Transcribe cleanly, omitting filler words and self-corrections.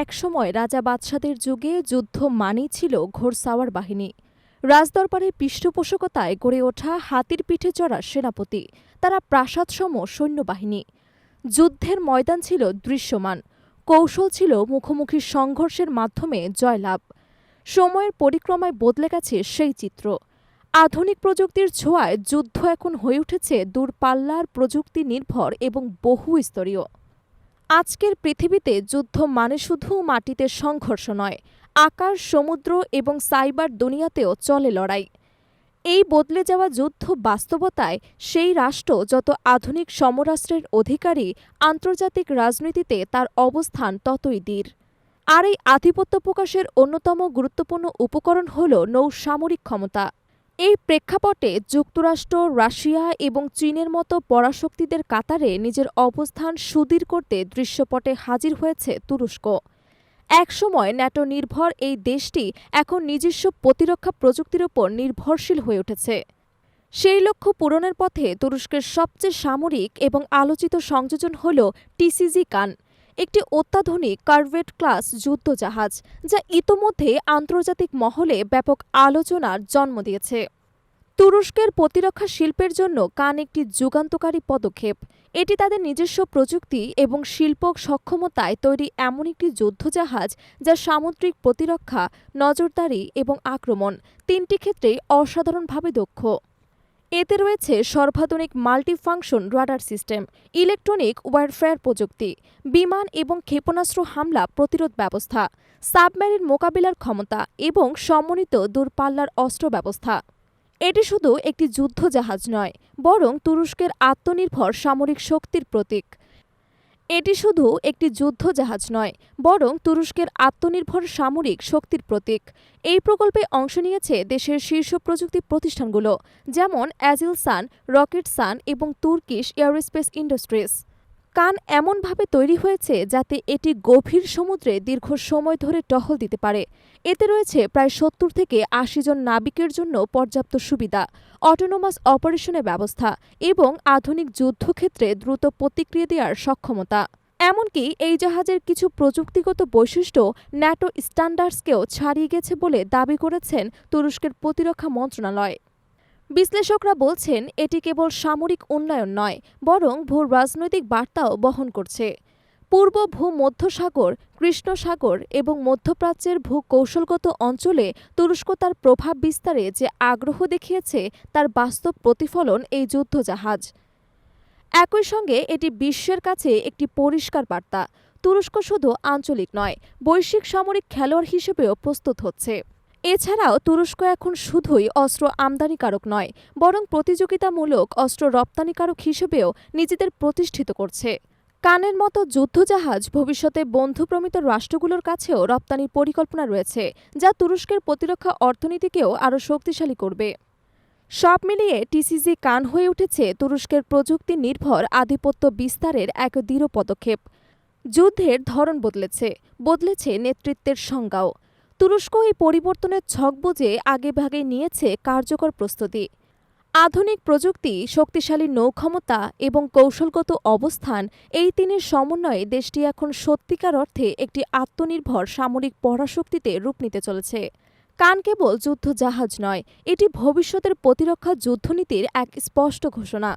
একসময় রাজা বাদশাদের যুগে যুদ্ধ মানেই ছিল ঘোড়সাওয়ার বাহিনী। রাজদরবারের পৃষ্ঠপোষকতায় গড়ে ওঠা হাতির পিঠে চড়া সেনাপতি, তারা প্রাসাদসম সৈন্যবাহিনী। যুদ্ধের ময়দান ছিল দৃশ্যমান, কৌশল ছিল মুখোমুখি সংঘর্ষের মাধ্যমে জয়লাভ। সময়ের পরিক্রমায় বদলে গেছে সেই চিত্র। আধুনিক প্রযুক্তির ছোঁয়ায় যুদ্ধ এখন হয়ে উঠেছে দূরপাল্লার প্রযুক্তি নির্ভর এবং বহুস্তরীয়। আজকের পৃথিবীতে যুদ্ধ মানে শুধু মাটিতে সংঘর্ষ নয়, আকাশ, সমুদ্র এবং সাইবার দুনিয়াতেও চলে লড়াই। এই বদলে যাওয়া যুদ্ধ বাস্তবতায় সেই রাষ্ট্র যত আধুনিক সমরাস্ত্রের অধিকারী, আন্তর্জাতিক রাজনীতিতে তার অবস্থান ততই দৃঢ়। আর এই আধিপত্য প্রকাশের অন্যতম গুরুত্বপূর্ণ উপকরণ হল নৌসামরিক ক্ষমতা। এই প্রেক্ষাপটে যুক্তরাষ্ট্র, রাশিয়া এবং চীনের মতো পরাশক্তিদের কাতারে নিজের অবস্থান সুদৃঢ় করতে দৃশ্যপটে হাজির হয়েছে তুরস্ক। একসময় ন্যাটো নির্ভর এই দেশটি এখন নিজস্ব প্রতিরক্ষা প্রযুক্তির ওপর নির্ভরশীল হয়ে উঠেছে। সেই লক্ষ্য পূরণের পথে তুরস্কের সবচেয়ে সামরিক এবং আলোচিত সংযোজন হল টিসিজি কান, একটি অত্যাধুনিক করভেট ক্লাস যুদ্ধজাহাজ, যা ইতোমধ্যে আন্তর্জাতিক মহলে ব্যাপক আলোচনার জন্ম দিয়েছে। তুরস্কের প্রতিরক্ষা শিল্পের জন্য কান একটি যুগান্তকারী পদক্ষেপ। এটি তাদের নিজস্ব প্রযুক্তি এবং শিল্প সক্ষমতায় তৈরি এমন একটি যুদ্ধজাহাজ যা সামুদ্রিক প্রতিরক্ষা, নজরদারি এবং আক্রমণ তিনটি ক্ষেত্রেই অসাধারণভাবে দক্ষ। এতে রয়েছে সর্বাধুনিক multifunction radar system, electronic warfare প্রযুক্তি, বিমান এবং ক্ষেপণাস্ত্র হামলা প্রতিরোধ ব্যবস্থা, সাবমেরিন মোকাবিলার ক্ষমতা এবং সমন্বিত দূরপাল্লার অস্ত্র ব্যবস্থা। এটি শুধু একটি যুদ্ধজাহাজ নয়, বরং তুরস্কের আত্মনির্ভর সামরিক শক্তির প্রতীক। এটি শুধু একটি যুদ্ধজাহাজ নয়, বরং তুরস্কের আত্মনির্ভর সামরিক শক্তির প্রতীক। এই প্রকল্পে অংশ নিয়েছে দেশের শীর্ষ প্রযুক্তি প্রতিষ্ঠানগুলো, যেমন অ্যাজিলসান, রকেটসান এবং তুর্কিশ এয়ারস্পেস ইন্ডাস্ট্রিজ। কান এমনভাবে তৈরি হয়েছে যাতে এটি গভীর সমুদ্রে দীর্ঘ সময় ধরে টহল দিতে পারে। এতে রয়েছে প্রায় ৭০ থেকে ৮০ জন নাবিকের জন্য পর্যাপ্ত সুবিধা, অটোনোমাস অপারেশনের ব্যবস্থা এবং আধুনিক যুদ্ধক্ষেত্রে দ্রুত প্রতিক্রিয়া দেওয়ার সক্ষমতা। এমনকি এই জাহাজের কিছু প্রযুক্তিগত বৈশিষ্ট্য ন্যাটো স্ট্যান্ডার্ডসকেও ছাড়িয়ে গেছে বলে দাবি করেছেন তুরস্কের প্রতিরক্ষা মন্ত্রণালয়। বিশ্লেষকরা বলছেন এটি কেবল সামরিক উন্নয়ন নয়, বরং ভূ রাজনৈতিক বার্তাও বহন করছে। পূর্ব ভূমধ্যসাগর, কৃষ্ণ সাগর এবং মধ্যপ্রাচ্যের ভূকৌশলগত অঞ্চলে তুরস্ক তার প্রভাব বিস্তারে যে আগ্রহ দেখিয়েছে তার বাস্তব প্রতিফলন এই যুদ্ধজাহাজ। একই সঙ্গে এটি বিশ্বের কাছে একটি পরিষ্কার বার্তা, তুরস্ক শুধু আঞ্চলিক নয়, বৈশ্বিক সামরিক খেলোয়াড় হিসেবেও প্রস্তুত হচ্ছে। এছাড়াও তুরস্ক এখন শুধুই অস্ত্র আমদানিকারক নয়, বরং প্রতিযোগিতামূলক অস্ত্র রপ্তানিকারক হিসেবেও নিজেদের প্রতিষ্ঠিত করছে। কানের মতো যুদ্ধজাহাজ ভবিষ্যতে বন্ধুপ্রমিত রাষ্ট্রগুলোর কাছেও রপ্তানির পরিকল্পনা রয়েছে, যা তুরস্কের প্রতিরক্ষা অর্থনীতিকেও আরও শক্তিশালী করবে। সব মিলিয়ে টিসিজি কান হয়ে উঠেছে তুরস্কের প্রযুক্তি নির্ভর আধিপত্য বিস্তারের এক দৃঢ় পদক্ষেপ। যুদ্ধের ধরন বদলেছে নেতৃত্বের সংজ্ঞাও। তুরস্ক এই পরিবর্তনের ছক বুঝে আগেভাগে নিয়েছে কার্যকর প্রস্তুতি। আধুনিক প্রযুক্তি, শক্তিশালী নৌক্ষমতা এবং কৌশলগত অবস্থান, এই তিনের সমন্বয়ে দেশটি এখন সত্যিকার অর্থে একটি আত্মনির্ভর সামরিক পরাশক্তিতে রূপ নিতে চলেছে। কান কেবল যুদ্ধজাহাজ নয়, এটি ভবিষ্যতের প্রতিরক্ষা যুদ্ধনীতির এক স্পষ্ট ঘোষণা।